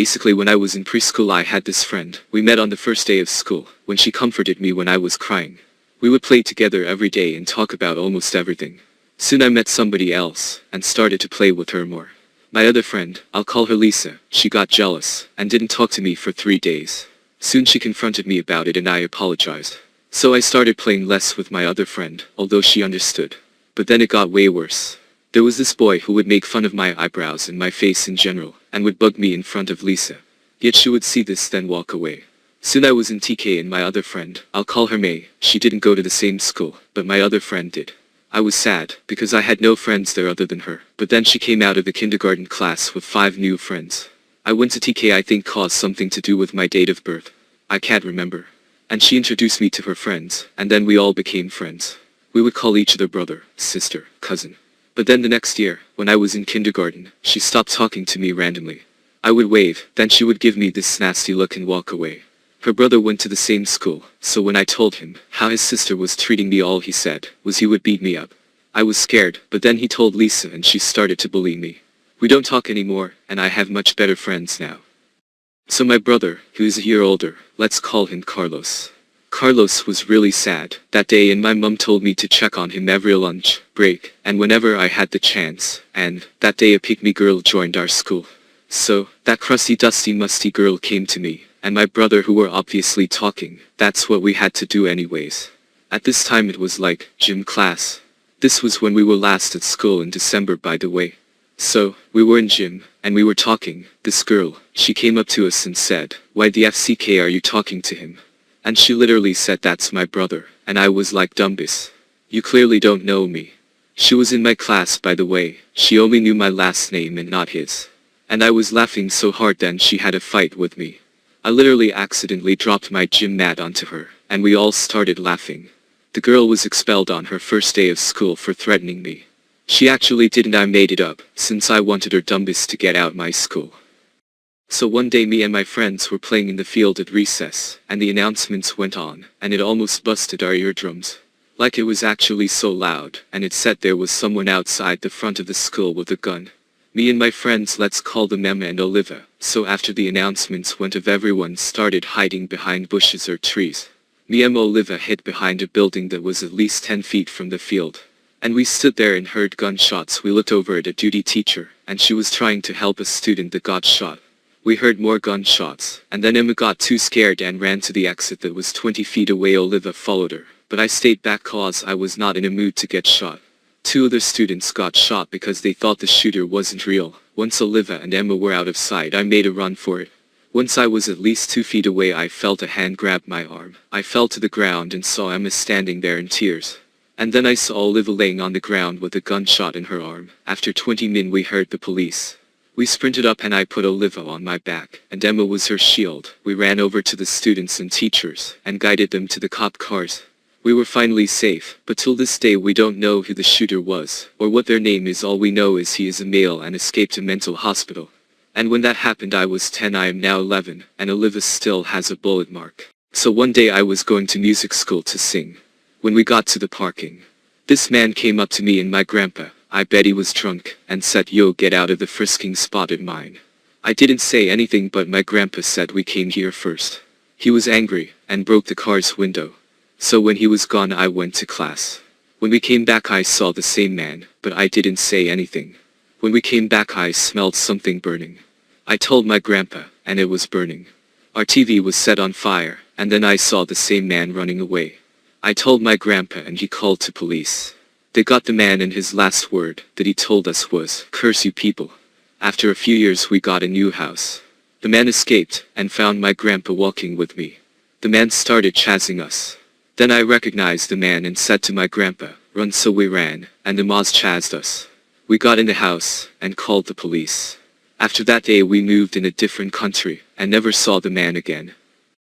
Basically, when I was in preschool I had this friend. We met on the first day of school, when she comforted me when I was crying. We would play together every day and talk about almost everything. Soon I met somebody else, and started to play with her more. My other friend, I'll call her Lisa, she got jealous, and didn't talk to me for 3 days. Soon she confronted me about it and I apologized. So I started playing less with my other friend, although she understood. But then it got way worse. There was this boy who would make fun of my eyebrows and my face in general, and would bug me in front of Lisa. Yet she would see this then walk away. Soon I was in TK and my other friend, I'll call her May, she didn't go to the same school, but my other friend did. I was sad, because I had no friends there other than her, but then she came out of the kindergarten class with 5 new friends. I went to TK, I think caused something to do with my date of birth. I can't remember. And she introduced me to her friends, and then we all became friends. We would call each other brother, sister, cousin. But then the next year, when I was in kindergarten, she stopped talking to me randomly. I would wave, then she would give me this nasty look and walk away. Her brother went to the same school, so when I told him how his sister was treating me, all he said was he would beat me up. I was scared, but then he told Lisa and she started to bully me. We don't talk anymore, and I have much better friends now. So my brother, who is a year older, let's call him Carlos. Carlos was really sad that day, and my mum told me to check on him every lunch break and whenever I had the chance, and that day a pick-me girl joined our school. So, that crusty dusty musty girl came to me, and my brother, who were obviously talking. That's what we had to do anyways. At this time it was like gym class. This was when we were last at school in December, by the way. So, we were in gym, and we were talking. This girl, she came up to us and said, "Why the FCK are you talking to him?" And she literally said, "That's my brother," and I was like, "Dumbus. You clearly don't know me." She was in my class, by the way. She only knew my last name and not his. And I was laughing so hard then she had a fight with me. I literally accidentally dropped my gym mat onto her, and we all started laughing. The girl was expelled on her first day of school for threatening me. She actually didn't, I made it up, since I wanted her dumbest to get out my school. So one day me and my friends were playing in the field at recess, and the announcements went on, and it almost busted our eardrums. Like it was actually so loud, and it said there was someone outside the front of the school with a gun. Me and my friends, let's call them Emma and Olivia, so after the announcements went off everyone started hiding behind bushes or trees. Me and Olivia hid behind a building that was at least 10 feet from the field. And we stood there and heard gunshots. We looked over at a duty teacher, and she was trying to help a student that got shot. We heard more gunshots, and then Emma got too scared and ran to the exit that was 20 feet away. Olivia followed her, but I stayed back cause I was not in a mood to get shot. 2 other students got shot because they thought the shooter wasn't real. Once Olivia and Emma were out of sight, I made a run for it. Once I was at least 2 feet away, I felt a hand grab my arm. I fell to the ground and saw Emma standing there in tears. And then I saw Olivia laying on the ground with a gunshot in her arm. After 20 minutes we heard the police. We sprinted up and I put Olivia on my back, and Emma was her shield. We ran over to the students and teachers, and guided them to the cop cars. We were finally safe, but till this day we don't know who the shooter was, or what their name is. All we know is he is a male and escaped a mental hospital. And when that happened I was 10, I am now 11, and Olivia still has a bullet mark. So one day I was going to music school to sing. When we got to the parking, this man came up to me and my grandpa, I bet he was drunk, and said, "Yo, get out of the frisking spot at mine." I didn't say anything, but my grandpa said we came here first. He was angry, and broke the car's window. So when he was gone I went to class. When we came back I saw the same man, but I didn't say anything. When we came back I smelled something burning. I told my grandpa, and it was burning. Our TV was set on fire, and then I saw the same man running away. I told my grandpa and he called to police. They got the man, and his last word that he told us was, "Curse you people." After a few years we got a new house. The man escaped, and found my grandpa walking with me. The man started chasing us. Then I recognized the man and said to my grandpa, "Run," so we ran, and the Moz chased us. We got in the house, and called the police. After that day we moved in a different country, and never saw the man again.